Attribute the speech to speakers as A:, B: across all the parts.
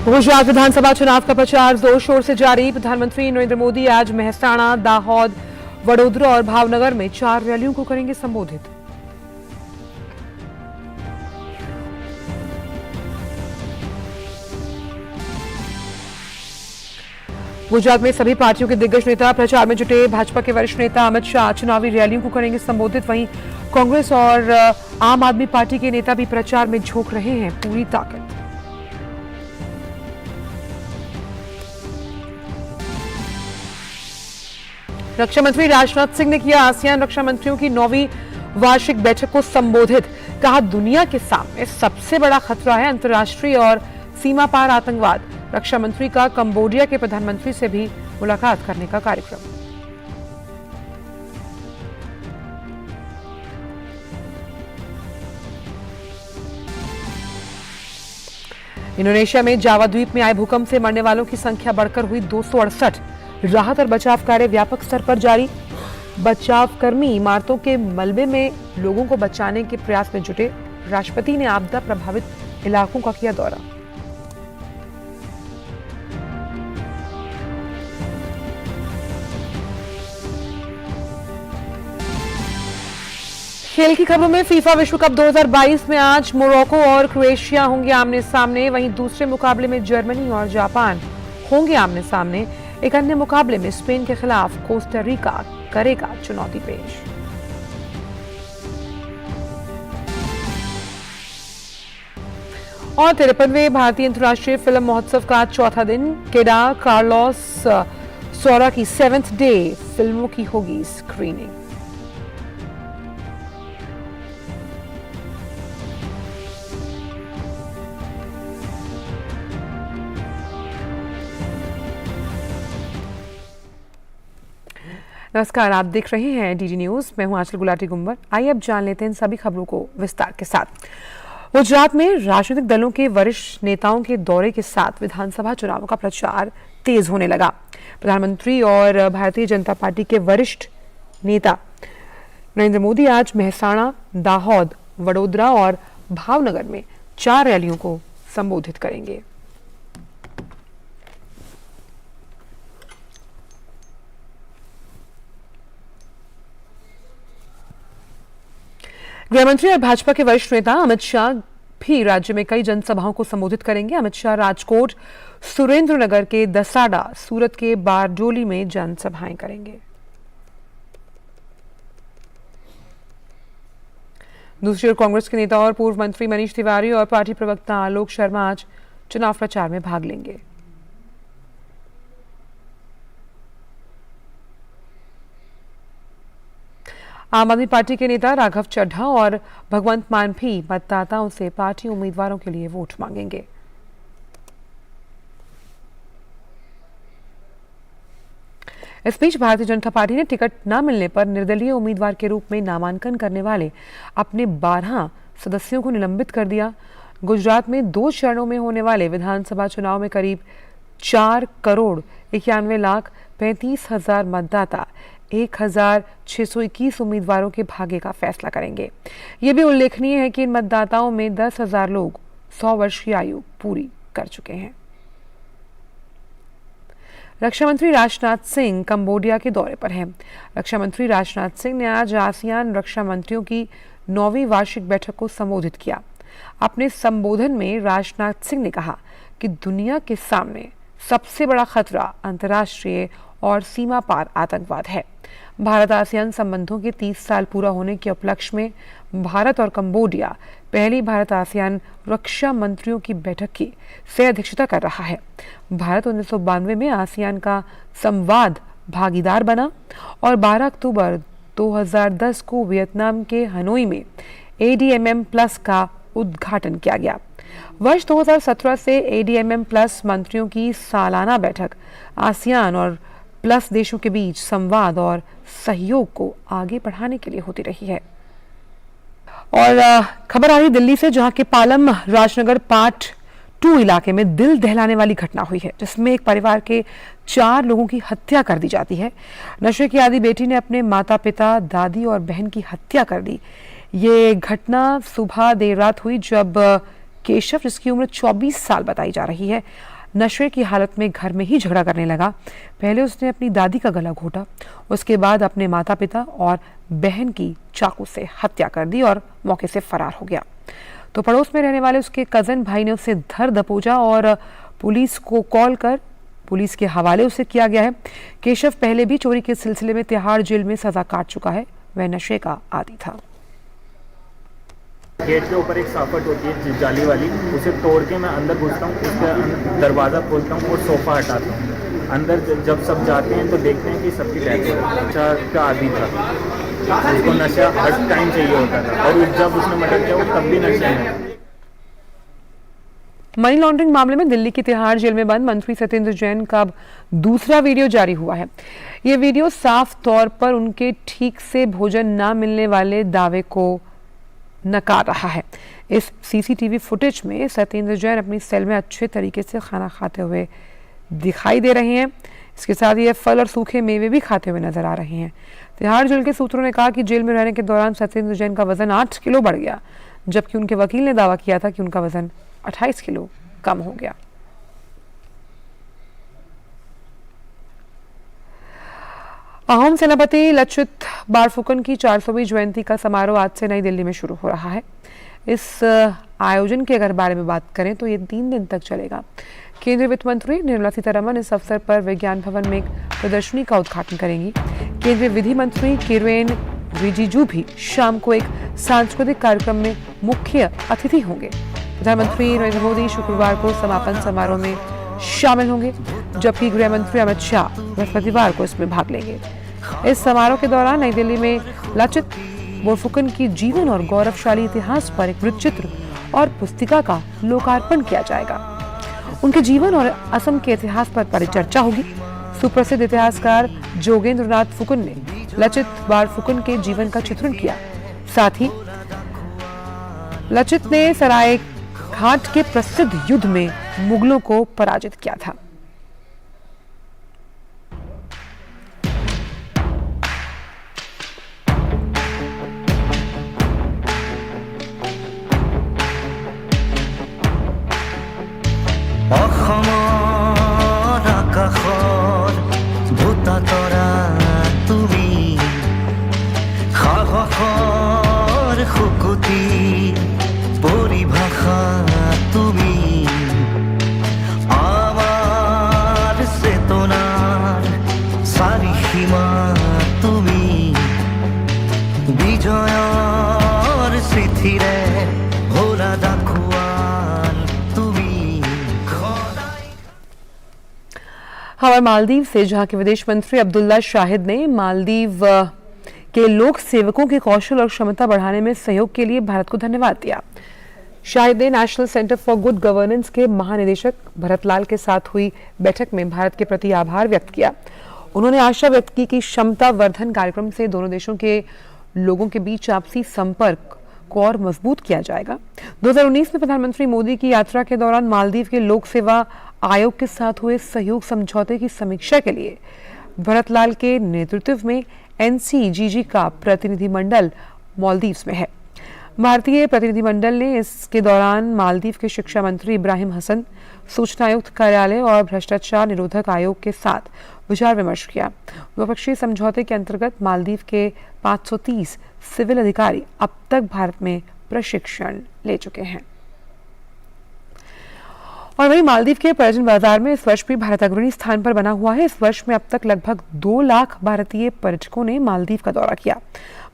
A: गुजरात विधानसभा चुनाव का प्रचार जोर शोर से जारी। प्रधानमंत्री नरेंद्र मोदी आज मेहसाणा, दाहोद, वडोदरा और भावनगर में 4 रैलियों को करेंगे संबोधित। गुजरात में सभी पार्टियों के दिग्गज नेता प्रचार में जुटे। भाजपा के वरिष्ठ नेता अमित शाह चुनावी रैलियों को करेंगे संबोधित। वहीं कांग्रेस और आम आदमी पार्टी के नेता भी प्रचार में झोंक रहे हैं पूरी ताकत। रक्षा मंत्री राजनाथ सिंह ने किया आसियान रक्षा मंत्रियों की 9वीं वार्षिक बैठक को संबोधित। कहा, दुनिया के सामने सबसे बड़ा खतरा है अंतर्राष्ट्रीय और सीमा पार आतंकवाद। रक्षा मंत्री का कंबोडिया के प्रधानमंत्री से भी मुलाकात करने का कार्यक्रम। इंडोनेशिया में जावा द्वीप में आए भूकंप से मरने वालों की संख्या बढ़कर हुई 268। राहत और बचाव कार्य व्यापक स्तर पर जारी। बचाव कर्मी इमारतों के मलबे में लोगों को बचाने के प्रयास में जुटे। राष्ट्रपति ने आपदा प्रभावित इलाकों का किया दौरा। खेल की खबरों में फीफा विश्व कप 2022 में आज मोरक्को और क्रोएशिया होंगे आमने सामने। वहीं दूसरे मुकाबले में जर्मनी और जापान होंगे आमने सामने। एक अन्य मुकाबले में स्पेन के खिलाफ कोस्टा रिका करेगा चुनौती पेश। और 53वें भारतीय अंतर्राष्ट्रीय फिल्म महोत्सव का चौथा दिन। केडा कार्लोस सोरा की 7th डे फिल्मों की होगी स्क्रीनिंग। नमस्कार, आप देख रहे हैं डीडी न्यूज। मैं हूं आंचल गुलाटी गुंबर। आइए अब जान लेते हैं इन सभी खबरों को विस्तार के साथ। गुजरात में राजनीतिक दलों के वरिष्ठ नेताओं के दौरे के साथ विधानसभा चुनावों का प्रचार तेज होने लगा। प्रधानमंत्री और भारतीय जनता पार्टी के वरिष्ठ नेता नरेंद्र मोदी आज मेहसाणा, दाहोद, वडोदरा और भावनगर में 4 रैलियों को संबोधित करेंगे। गृहमंत्री और भाजपा के वरिष्ठ नेता अमित शाह भी राज्य में कई जनसभाओं को संबोधित करेंगे। अमित शाह राजकोट, सुरेंद्रनगर के दसाडा, सूरत के बारडोली में जनसभाएं करेंगे। दूसरी ओर कांग्रेस के नेता और पूर्व मंत्री मनीष तिवारी और पार्टी प्रवक्ता आलोक शर्मा आज चुनाव प्रचार में भाग लेंगे। आम आदमी पार्टी के नेता राघव चड्ढा और भगवंत मान भी मतदाताओं से पार्टी उम्मीदवारों के लिए वोट मांगेंगे। इस बीच भारतीय जनता पार्टी ने टिकट न मिलने पर निर्दलीय उम्मीदवार के रूप में नामांकन करने वाले अपने 12 सदस्यों को निलंबित कर दिया। गुजरात में 2 चरणों में होने वाले विधानसभा चुनाव में करीब 4,91,35,000 मतदाता 1,621 उम्मीदवारों के भाग्य का फैसला करेंगे। यह भी उल्लेखनीय है कि इन मतदाताओं में 10,000 लोग 100 वर्ष की आयु पूरी कर चुके हैं। रक्षा मंत्री राजनाथ सिंह कंबोडिया के दौरे पर हैं। रक्षा मंत्री राजनाथ सिंह ने आज आसियान रक्षा मंत्रियों की 9वीं वार्षिक बैठक को संबोधित किया। अपने संबोधन में राजनाथ सिंह ने कहा कि दुनिया के सामने सबसे बड़ा खतरा अंतर्राष्ट्रीय और सीमा पार आतंकवाद है। भारत आसियान संबंधों के 30 साल पूरा होने के उपलक्ष्य में भारत और कंबोडिया पहली भारत आसियान रक्षा मंत्रियों की बैठक की सह अध्यक्षता कर रहा है। भारत 1992 में आसियान का संवाद भागीदार बना और 12 अक्टूबर 2010 को वियतनाम के हनोई में ADMM+ का उद्घाटन किया गया। वर्ष 2017 से ADMM+ मंत्रियों की सालाना बैठक आसियान और प्लस देशों के बीच संवाद और सहयोग को आगे बढ़ाने के लिए होती रही है। और खबर आ रही दिल्ली से, जहां के पालम राजनगर पार्ट 2 इलाके में दिल दहलाने वाली घटना हुई है, जिसमें एक परिवार के 4 लोगों की हत्या कर दी जाती है। नशे की आदी बेटी ने अपने माता पिता, दादी और बहन की हत्या कर दी। ये घटना सुबह देर रात हुई, जब केशव, जिसकी उम्र 24 साल बताई जा रही है, नशे की हालत में घर में ही झगड़ा करने लगा। पहले उसने अपनी दादी का गला घोटा, उसके बाद अपने माता पिता और बहन की चाकू से हत्या कर दी और मौके से फरार हो गया। तो पड़ोस में रहने वाले उसके कजन भाई ने उसे धर दबोचा और पुलिस को कॉल कर पुलिस के हवाले उसे किया गया है। केशव पहले भी चोरी के सिलसिले में तिहाड़ जेल में सजा काट चुका है। वह नशे का आदी था।
B: गेट के ऊपर एक साफट होती है जाली वाली, उसे तोड़ के मैं अंदर घुसता हूँ, उसका दरवाज़ा खोलता हूँ और सोफ़ा हटाता हूँ। अंदर जब सब जाते हैं तो देखते हैं कि सबकी डेथ हो रही है। नशा का आदी था, उसको नशा हर टाइम चाहिए होता था और जब उसने मर्डर किया वो तब भी नशे में।
A: मनी लॉन्ड्रिंग मामले में दिल्ली की तिहाड़ जेल में बंद मंत्री सत्येंद्र जैन का अब दूसरा वीडियो जारी हुआ है। ये वीडियो साफ तौर पर उनके ठीक से भोजन न मिलने वाले दावे को नकार रहा है। इस सीसीटीवी फुटेज में सत्येंद्र जैन अपनी सेल में अच्छे तरीके से खाना खाते हुए दिखाई दे रहे हैं। इसके साथ ये फल और सूखे मेवे भी खाते हुए नजर आ रहे हैं। तिहाड़ जेल के सूत्रों ने कहा कि जेल में रहने के दौरान सत्येंद्र जैन का वजन 8 किलो बढ़ गया, जबकि उनके वकील ने दावा किया था कि उनका वजन 28 किलो कम हो गया। अहोम सेनापति लचित बारफुकन की 400वीं जयंती का समारोह आज से नई दिल्ली में शुरू हो रहा है। इस आयोजन के अगर बारे में बात करें तो ये 3 दिन तक चलेगा। केंद्रीय वित्त मंत्री निर्मला सीतारमण इस अवसर पर विज्ञान भवन में एक प्रदर्शनी का उद्घाटन करेंगी। केंद्रीय विधि मंत्री किरेन रिजिजू भी शाम को एक सांस्कृतिक कार्यक्रम में मुख्य अतिथि होंगे। प्रधानमंत्री नरेंद्र मोदी शुक्रवार को समापन समारोह में शामिल होंगे, जबकि गृह मंत्री अमित शाह बृहस्पतिवार को इसमें भाग लेंगे। इस समारोह के दौरान नई दिल्ली में लचित बोरफुकन की जीवन और गौरवशाली इतिहास पर एक वृत्तचित्र और पुस्तिका का लोकार्पण किया जाएगा। उनके जीवन और असम के इतिहास पर परिचर्चा होगी। सुप्रसिद्ध इतिहासकार जोगेंद्र नाथ फुकन ने लचित बारफुकन के जीवन का चित्रण किया। साथ ही लचित ने सराय घाट के प्रसिद्ध युद्ध में मुगलों को पराजित किया था। हमारे मालदीव से, जहां के विदेश मंत्री अब्दुल्ला शाहिद ने मालदीव के लोक सेवकों के कौशल और क्षमता बढ़ाने में सहयोग के लिए भारत को धन्यवाद दिया। शाहिद ने national centre for good governance के महानिदेशक भरत लाल के साथ हुई बैठक में भारत के प्रति आभार व्यक्त किया। उन्होंने आशा व्यक्त की कि क्षमता वर्धन कार्यक्रम से दोनों देशों के लोगों के बीच आपसी संपर्क को और मजबूत किया जाएगा। 2019 में प्रधानमंत्री मोदी की यात्रा के दौरान मालदीव के लोक सेवा आयोग के साथ हुए सहयोग समझौते की समीक्षा के लिए भरतलाल के नेतृत्व में एनसीजीजी का प्रतिनिधिमंडल मालदीव्स में है। भारतीय प्रतिनिधिमंडल ने इसके दौरान मालदीव के शिक्षा मंत्री इब्राहिम हसन, सूचना आयुक्त कार्यालय और भ्रष्टाचार निरोधक आयोग के साथ विचार विमर्श किया। द्विपक्षीय समझौते के अंतर्गत मालदीव के 530 सिविल अधिकारी अब तक भारत में प्रशिक्षण ले चुके हैं। और वहीं मालदीव के पर्यटन बाजार में इस वर्ष भी भारत अग्रणी स्थान पर बना हुआ है। इस वर्ष में अब तक लगभग 2 लाख भारतीय पर्यटकों ने मालदीव का दौरा किया।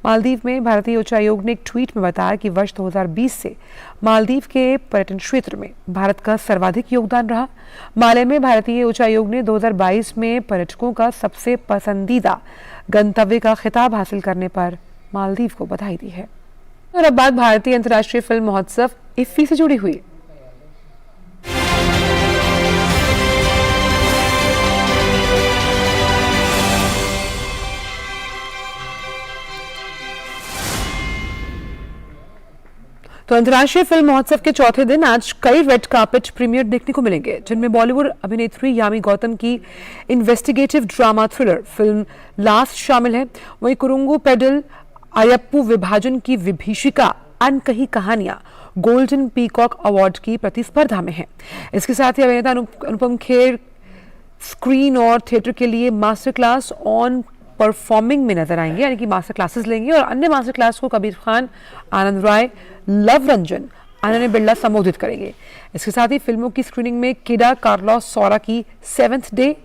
A: मालदीव में भारतीय उच्चायोग ने एक ट्वीट में बताया कि वर्ष 2020 से मालदीव के पर्यटन क्षेत्र में भारत का सर्वाधिक योगदान रहा। माले में भारतीय उच्चायोग ने 2022 में पर्यटकों का सबसे पसंदीदा गंतव्य का खिताब हासिल करने पर मालदीव को बधाई दी है। और अब बात भारतीय अंतर्राष्ट्रीय फिल्म महोत्सव इफ्फी से जुड़ी हुई। तो अंतर्राष्ट्रीय फिल्म महोत्सव के चौथे दिन आज कई रेड कार्पेट प्रीमियर देखने को मिलेंगे, जिनमें बॉलीवुड अभिनेत्री यामी गौतम की investigative drama thriller film last शामिल है। वहीं कुरुंगु पेडल अयप्पू विभाजन की विभीषिका अनकही कहानियां गोल्डन पीकॉक अवार्ड की प्रतिस्पर्धा में है। इसके साथ ही अभिनेता अनुपम खेर स्क्रीन और थिएटर के लिए मास्टर क्लास ऑन परफॉर्मिंग में नजर आएंगे, यानी कि मास्टर क्लासेस लेंगे। और अन्य मास्टर क्लास को कबीर खान, आनंद राय, लव रंजन, अनन्या बिरला संबोधित करेंगे। इसके साथ ही फिल्मों की स्क्रीनिंग में किडा कार्लोस सौरा की 7th डे,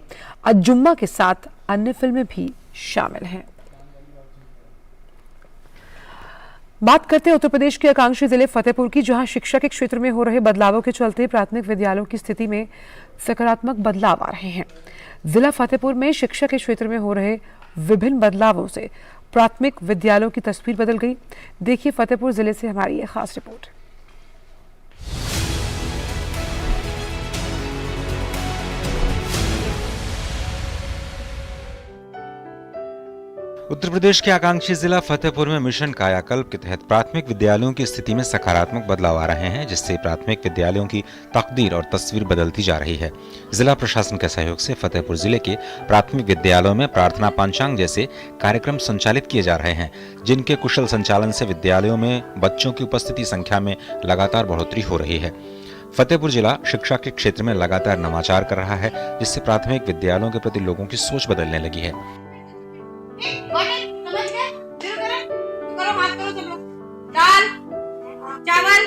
A: अजुम्मा के साथ अन्य फिल्में भी शामिल हैं। बात करते हैं उत्तर प्रदेश के आकांक्षी जिले फतेहपुर की, जहां शिक्षा के क्षेत्र में हो रहे बदलावों के चलते प्राथमिक विद्यालयों की स्थिति में सकारात्मक बदलाव आ रहे हैं। जिला फतेहपुर में शिक्षा के क्षेत्र में हो रहे विभिन्न बदलावों से प्राथमिक विद्यालयों की तस्वीर बदल गई। देखिए फतेहपुर जिले से हमारी यह खास रिपोर्ट।
C: उत्तर प्रदेश के आकांक्षी जिला फतेहपुर में मिशन कायाकल्प के तहत प्राथमिक विद्यालयों की स्थिति में सकारात्मक बदलाव आ रहे हैं, जिससे प्राथमिक विद्यालयों की तकदीर और तस्वीर बदलती जा रही है। जिला प्रशासन के सहयोग से फतेहपुर जिले के प्राथमिक विद्यालयों में प्रार्थना पंचांग जैसे कार्यक्रम संचालित किए जा रहे हैं, जिनके कुशल संचालन से विद्यालयों में बच्चों की उपस्थिति संख्या में लगातार बढ़ोतरी हो रही है। फतेहपुर जिला शिक्षा के क्षेत्र में लगातार नवाचार कर रहा है, जिससे प्राथमिक विद्यालयों के प्रति लोगों की सोच बदलने लगी है।
D: दाल, चावल,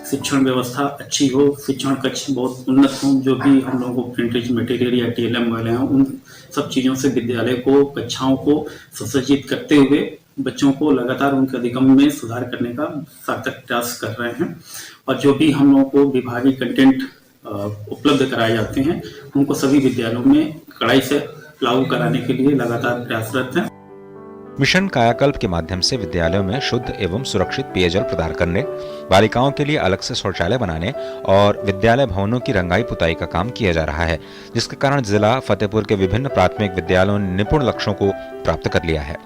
D: शिक्षण व्यवस्था अच्छी हो, शिक्षण कक्ष बहुत उन्नत हो, जो भी हम लोगों को प्रिंटेज मटेरियल या टीएलएम वाले हैं, उन सब चीजों से विद्यालय को, कक्षाओं को सुसज्जित करते हुए बच्चों को लगातार उनके अधिगम में सुधार करने का सार्थक प्रयास कर रहे हैं। और जो भी हम लोगों को विभागीय कंटेंट उपलब्ध कराए जाते हैं, उनको सभी विद्यालयों में कड़ाई से लागू कराने के लिए लगातार प्रयासरत हैं।
C: मिशन कायाकल्प के माध्यम से विद्यालयों में शुद्ध एवं सुरक्षित पेयजल प्रदान करने, बालिकाओं के लिए अलग से शौचालय बनाने और विद्यालय भवनों की रंगाई पुताई का काम किया जा रहा है, जिसके कारण जिला फतेहपुर के विभिन्न प्राथमिक विद्यालयों ने निपुण लक्ष्यों को प्राप्त कर लिया है।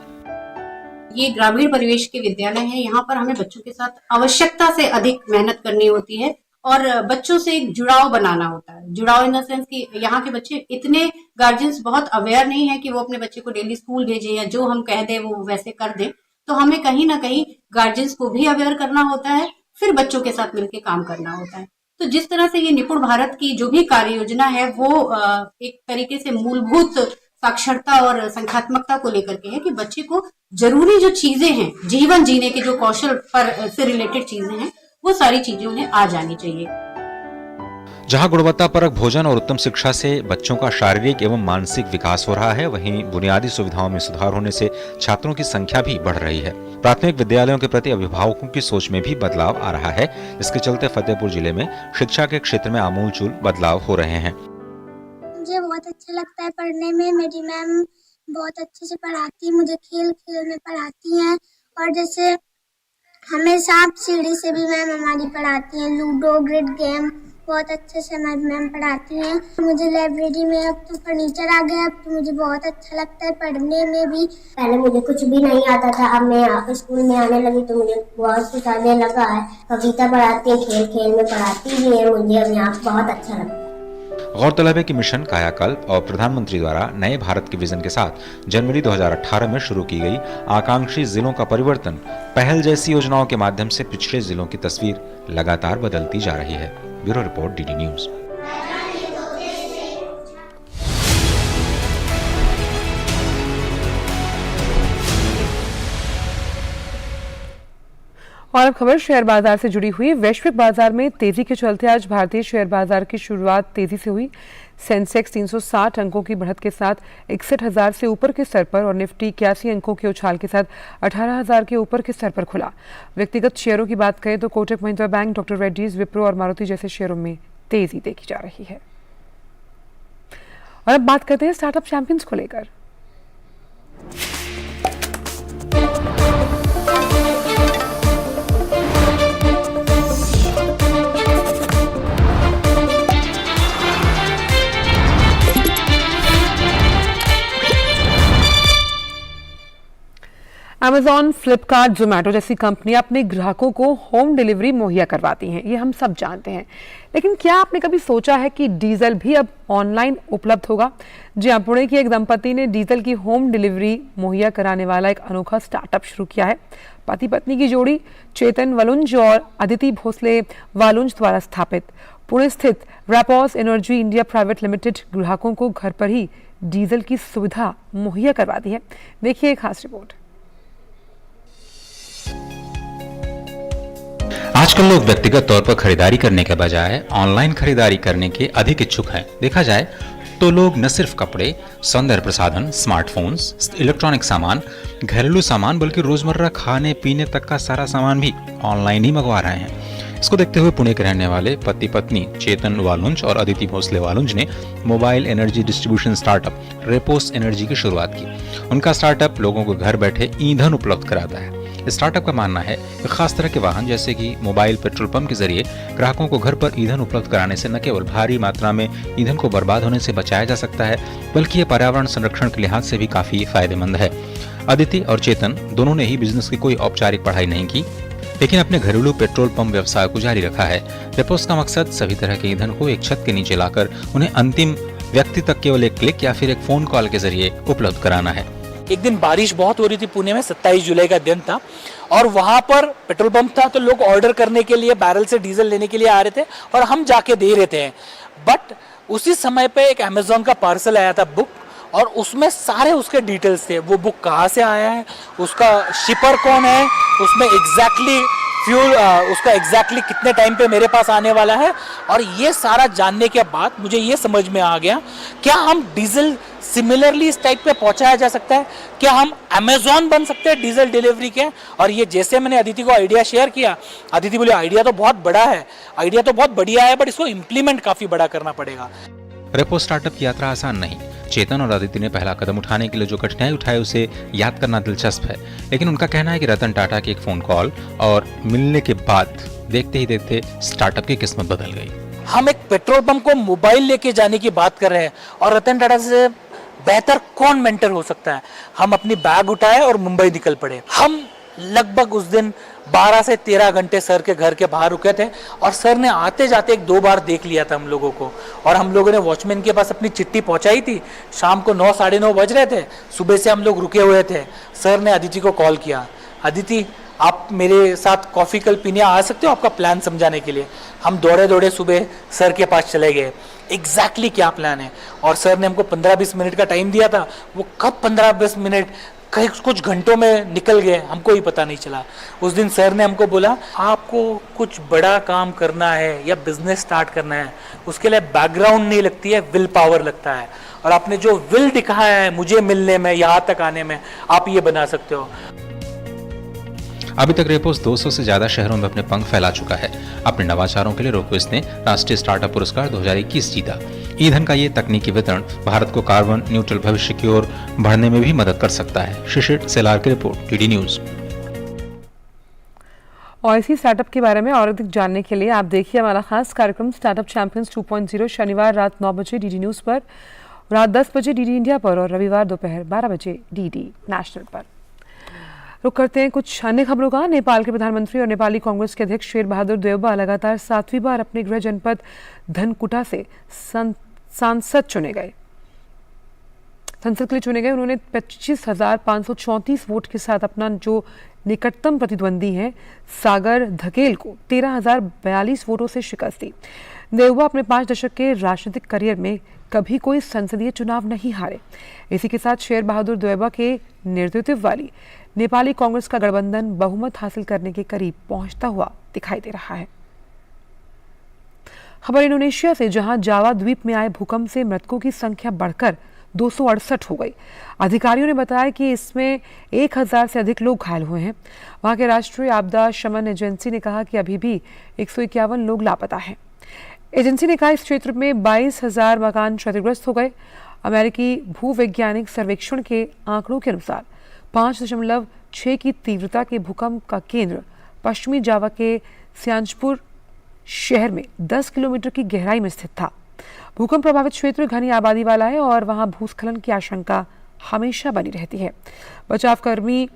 E: ये ग्रामीण परिवेश के विद्यालय हैं। यहाँ पर हमें बच्चों के साथ आवश्यकता से अधिक मेहनत करनी होती है और बच्चों से एक जुड़ाव बनाना होता है। जुड़ाव इन द सेंस कि यहाँ के बच्चे इतने गार्जियंस बहुत अवेयर नहीं है कि वो अपने बच्चे को डेली स्कूल भेजे या जो हम कह दें वो वैसे कर दें। तो हमें कहीं ना कहीं गार्जियंस को भी अवेयर करना होता है, फिर बच्चों के साथ मिलकर काम करना होता है। तो जिस तरह से ये निपुण भारत की जो भी कार्य योजना है वो एक तरीके से मूलभूत साक्षरता और संख्यात्मकता को लेकर के है कि बच्चे को जरूरी जो चीजें हैं, जीवन जीने के जो कौशल पर से रिलेटेड चीजें हैं, वो सारी चीजें उन्हें आ जानी चाहिए।
C: जहां गुणवत्तापरक भोजन और उत्तम शिक्षा से बच्चों का शारीरिक एवं मानसिक विकास हो रहा है, वहीं बुनियादी सुविधाओं में सुधार होने से छात्रों की संख्या भी बढ़ रही है। प्राथमिक विद्यालयों के प्रति अभिभावकों की सोच में भी बदलाव आ रहा है, जिसके चलते फतेहपुर जिले में शिक्षा के क्षेत्र में आमूलचूल बदलाव हो रहे हैं।
F: मुझे बहुत अच्छा लगता है पढ़ने में। मेरी मैम बहुत अच्छे से पढ़ाती है, मुझे खेल खेल में पढ़ाती हैं। और जैसे हमें सांप सीढ़ी से भी मैम हमारी पढ़ाती हैं। लूडो, ग्रिड गेम बहुत अच्छे से हमारी मैम पढ़ाती हैं। मुझे लाइब्रेरी में अब तो फर्नीचर आ गया, अब तो मुझे बहुत अच्छा लगता है पढ़ने में भी।
G: पहले मुझे कुछ भी नहीं आता था, अब मैं स्कूल में आने लगी तो मुझे बहुत कुछ आने लगा है। कविता पढ़ाती है, खेल खेल में पढ़ाती भी है, मुझे अब यहाँ बहुत अच्छा लगता है।
C: गौरतलब है कि मिशन कायाकल्प और प्रधानमंत्री द्वारा नए भारत के विजन के साथ जनवरी 2018 में शुरू की गई आकांक्षी जिलों का परिवर्तन पहल जैसी योजनाओं के माध्यम से पिछड़े जिलों की तस्वीर लगातार बदलती जा रही है। Bureau report, DD news.
A: और अब खबर शेयर बाजार से जुड़ी हुई। वैश्विक बाजार में तेजी के चलते आज भारतीय शेयर बाजार की शुरुआत तेजी से हुई। सेंसेक्स 360 अंकों की बढ़त के साथ 61,000 से ऊपर के स्तर पर और निफ्टी 81 अंकों के उछाल के साथ 18,000 के ऊपर के स्तर पर खुला। व्यक्तिगत शेयरों की बात करें तो कोटक महिंद्रा बैंक, डॉक्टर रेड्डीज, विप्रो और मारुति जैसे शेयरों में तेजी देखी जा रही है। और अब बात करते हैं स्टार्टअप चैंपियंस को लेकर। Amazon, फ्लिपकार्ट, जोमेटो जैसी कंपनियां अपने ग्राहकों को होम डिलीवरी मुहैया करवाती हैं, ये हम सब जानते हैं। लेकिन क्या आपने कभी सोचा है कि डीजल भी अब ऑनलाइन उपलब्ध होगा? जी हाँ, पुणे की एक दंपति ने डीजल की होम डिलीवरी मुहैया कराने वाला एक अनोखा स्टार्टअप शुरू किया है। पति पत्नी की जोड़ी चेतन वालुंज और अदिति भोसले वालुंज द्वारा स्थापित पुणे स्थित रैपॉस एनर्जी इंडिया प्राइवेट लिमिटेड ग्राहकों को घर पर ही डीजल की सुविधा मुहैया करवाती है। देखिए एक खास रिपोर्ट।
C: आजकल लोग व्यक्तिगत तौर पर खरीदारी करने के बजाय ऑनलाइन खरीदारी करने के अधिक इच्छुक हैं। देखा जाए तो लोग न सिर्फ कपड़े, सौंदर्य प्रसाधन, स्मार्टफोन्स, इलेक्ट्रॉनिक सामान, घरेलू सामान बल्कि रोजमर्रा खाने पीने तक का सारा सामान भी ऑनलाइन ही मंगवा रहे हैं। इसको देखते हुए पुणे के रहने वाले पति पत्नी चेतन वालुंज और अदिति भोसले वालुंज ने mobile energy distribution startup repos energy की शुरुआत की। उनका स्टार्टअप लोगों को घर बैठे ईंधन उपलब्ध कराता है। स्टार्टअप का मानना है कि खास तरह के वाहन जैसे कि मोबाइल पेट्रोल पंप के जरिए ग्राहकों को घर पर ईंधन उपलब्ध कराने से न केवल भारी मात्रा में ईंधन को बर्बाद होने से बचाया जा सकता है, बल्कि ये पर्यावरण संरक्षण के लिहाज से भी काफी फायदेमंद है। अदिति और चेतन दोनों ने ही बिजनेस की कोई औपचारिक पढ़ाई नहीं की, लेकिन अपने घरेलू पेट्रोल पंप व्यवसाय को जारी रखा है। रेपोस का मकसद सभी तरह के ईंधन को एक छत के नीचे लाकर उन्हें अंतिम व्यक्ति तक केवल एक क्लिक या फिर एक फोन कॉल के जरिए उपलब्ध कराना है।
H: एक दिन बारिश बहुत हो रही थी पुणे में, 27 जुलाई का दिन था और वहाँ पर पेट्रोल पंप था, तो लोग ऑर्डर करने के लिए बैरल से डीजल लेने के लिए आ रहे थे और हम जाके दे रहे थे। बट उसी समय पे एक अमेजोन का पार्सल आया था बुक, और उसमें सारे उसके डिटेल्स थे। वो बुक कहाँ से आया है, उसका शिपर कौन है, उसमें एग्जैक्टली फ्यूल उसका एग्जैक्टली कितने टाइम पे मेरे पास आने वाला है। और ये सारा जानने के बाद मुझे ये समझ में आ गया, क्या हम डीजल सिमिलरली इस टाइप पे पहुंचाया जा सकता है? क्या हम अमेजॉन बन सकते हैं डीजल डिलीवरी के? और ये जैसे मैंने अदिति को आइडिया शेयर किया, अदिति बोले आइडिया तो बहुत बड़ा है, आइडिया तो बहुत बढ़िया है, बट इसको इम्प्लीमेंट काफी बड़ा करना पड़ेगा।
C: रेपो स्टार्टअप की यात्रा आसान नहीं। चेतन और अदिति ने पहला कदम उठाने के लिए जो कठिनाई उठाई उसे याद करना दिलचस्प है, लेकिन उनका कहना है कि रतन टाटा की एक फोन कॉल और मिलने के बाद देखते ही देखते स्टार्टअप की किस्मत बदल गई।
H: हम एक पेट्रोल पंप को मोबाइल लेके जाने की बात कर रहे हैं, और रतन टाटा से बेहतर कौन मेंटर हो सकता है। हम अपनी बैग उठाए और मुंबई निकल पड़े। हम लगभग उस दिन 12 से 13 घंटे सर के घर के बाहर रुके थे, और सर ने आते जाते एक दो बार देख लिया था हम लोगों को, और हम लोगों ने वॉचमैन के पास अपनी चिट्ठी पहुंचाई थी। शाम को 9 साढ़े 9 बज रहे थे, सुबह से हम लोग रुके हुए थे। सर ने अदिति को कॉल किया, अदिति आप मेरे साथ कॉफ़ी कल पीने आ सकते हो, आपका प्लान समझाने के लिए। हम दौड़े दौड़े सुबह सर के पास चले गए, एग्जैक्टली क्या प्लान है। और सर ने हमको 15-20 मिनट का टाइम दिया था, वो कब 15-20 मिनट कुछ घंटों में निकल गए, हमको ही पता नहीं चला। उस दिन सर ने हमको बोला, आपको कुछ बड़ा काम करना है या बिजनेस स्टार्ट करना है, उसके लिए बैकग्राउंड नहीं लगती है, विल पावर लगता है। और आपने जो विल दिखाया है मुझे मिलने में, यहाँ तक आने में, आप ये बना सकते हो।
C: अभी तक रेपोस 200 से ज्यादा शहरों में अपने पंख फैला चुका है। अपने नवाचारों के लिए रेपोस ने राष्ट्रीय स्टार्टअप पुरस्कार 2021 जीता। ईंधन का ये तकनीकी वितरण भारत को कार्बन न्यूट्रल भविष्य की ओर बढ़ने में भी मदद कर सकता है। शिशिर सेलार की रिपोर्ट, डीडी न्यूज।
A: और इसी स्टार्टअप के बारे में और अधिक जानने के लिए आप देखिए हमारा खास कार्यक्रम स्टार्टअप चैंपियंस 2.0 शनिवार रात 9 बजे डीडी न्यूज पर, रात 10 बजे डीडी इंडिया पर और रविवार दोपहर 12 बजे डीडी नेशनल पर। रुक करते हैं कुछ अन्य खबरों का। नेपाल के प्रधानमंत्री और नेपाली कांग्रेस के अध्यक्ष शेर बहादुर देउबा लगातार 7वीं बार अपने गृह जनपद धनकुटा से सांसद चुने गए, संसद के लिए चुने गए। उन्होंने 25,534 वोट के साथ अपना जो निकटतम प्रतिद्वंदी हैं सागर धकेल को 13,042 वोटों से शिकस्त दी। देउबा अपने 5 दशक के राजनीतिक करियर में कभी कोई संसदीय चुनाव नहीं हारे। इसी के साथ शेर बहादुर देउबा के नेतृत्व वाली नेपाली कांग्रेस का गठबंधन बहुमत हासिल करने के करीब पहुंचता हुआ दिखाई दे रहा है। खबर इंडोनेशिया से, जहां जावा द्वीप में आए भूकंप से मृतकों की संख्या बढ़कर 268 हो गई। अधिकारियों ने बताया कि इसमें 1000 से अधिक लोग घायल हुए हैं। वहां के राष्ट्रीय आपदा शमन एजेंसी ने कहा कि अभी भी 151 लोग लापता हैं। एजेंसी ने कहा इस क्षेत्र में 22,000 मकान क्षतिग्रस्त हो गए। अमेरिकी भूवैज्ञानिक सर्वेक्षण के आंकड़ों के अनुसार 5.6 की तीव्रता के भूकंप का केंद्र पश्चिमी जावा के सियांजपुर शहर में 10 किलोमीटर की गहराई में स्थित था। भूकंप प्रभावित क्षेत्र घनी आबादी वाला है और वहां भूस्खलन की आशंका हमेशा बनी रहती है। बचाव कर्मी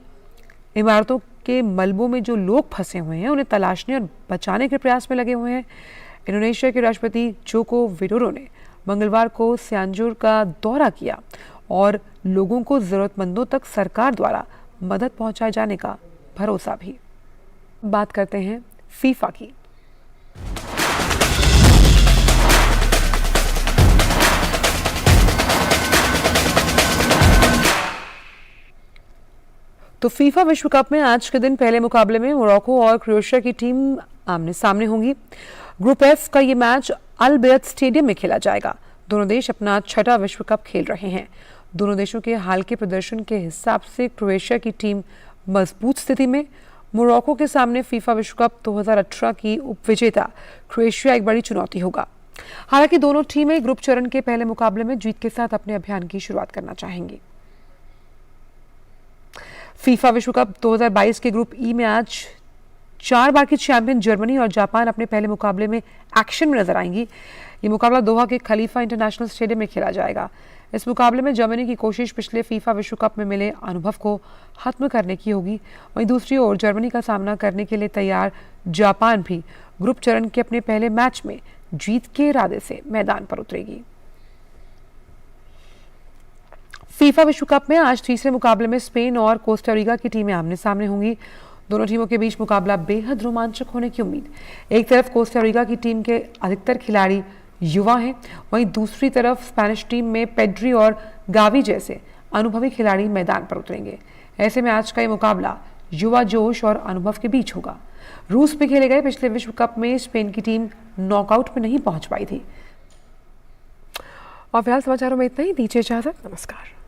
A: इमारतों के मलबों में जो लोग फंसे हुए हैं उन्हें तलाशने और बचाने के प्रयास में लगे हुए हैं। इंडोनेशिया के राष्ट्रपति जोको विडोडो ने मंगलवार को सियाचुर का दौरा किया और लोगों को जरूरतमंदों तक सरकार द्वारा मदद पहुंचाए जाने का भरोसा भी। बात करते हैं फीफा की। तो फीफा विश्व कप में आज के दिन पहले मुकाबले में मोरक्को और क्रोएशिया की टीम आमने सामने होंगी। ग्रुप एफ का ये मैच अल बैत स्टेडियम में खेला जाएगा। दोनों देश अपना छठा विश्व कप खेल रहे हैं। दोनों देशों के हाल के प्रदर्शन के हिसाब से क्रोएशिया की टीम मजबूत स्थिति में। मोरक्को के सामने फीफा विश्व कप 2018 की उपविजेता क्रोएशिया एक बड़ी चुनौती होगा। हालांकि दोनों टीमें ग्रुप चरण के पहले मुकाबले में जीत के साथ अपने अभियान की शुरुआत करना चाहेंगी। फीफा विश्व कप 2022 के ग्रुप ई में आज 4 बार की चैंपियन जर्मनी और जापान अपने पहले मुकाबले में एक्शन में नजर आएंगी। ये मुकाबला दोहा के खलीफा इंटरनेशनल स्टेडियम में खेला जाएगा। इस मुकाबले में जर्मनी की कोशिश पिछले फीफा विश्व कप में मिले अनुभव को खत्म करने की होगी। वहीं दूसरी ओर जर्मनी का सामना करने के लिए तैयार जापान भी ग्रुप चरण के अपने पहले मैच में जीत के इरादे से मैदान पर उतरेगी। फीफा विश्व कप में आज तीसरे मुकाबले में स्पेन और कोस्टारिका की टीमें आमने सामने होंगी। दोनों टीमों के बीच मुकाबला बेहद रोमांचक होने की उम्मीद। एक तरफ कोस्टारिका की टीम के अधिकतर खिलाड़ी युवा हैं, वहीं दूसरी तरफ स्पेनिश टीम में पेड्री और गावी जैसे अनुभवी खिलाड़ी मैदान पर उतरेंगे। ऐसे में आज का ये मुकाबला युवा जोश और अनुभव के बीच होगा। रूस में खेले गए पिछले विश्व कप में स्पेन की टीम नॉकआउट में नहीं पहुंच पाई थी। और फिलहाल समाचारों में इतना ही। दीजिए इजाजत। नमस्कार।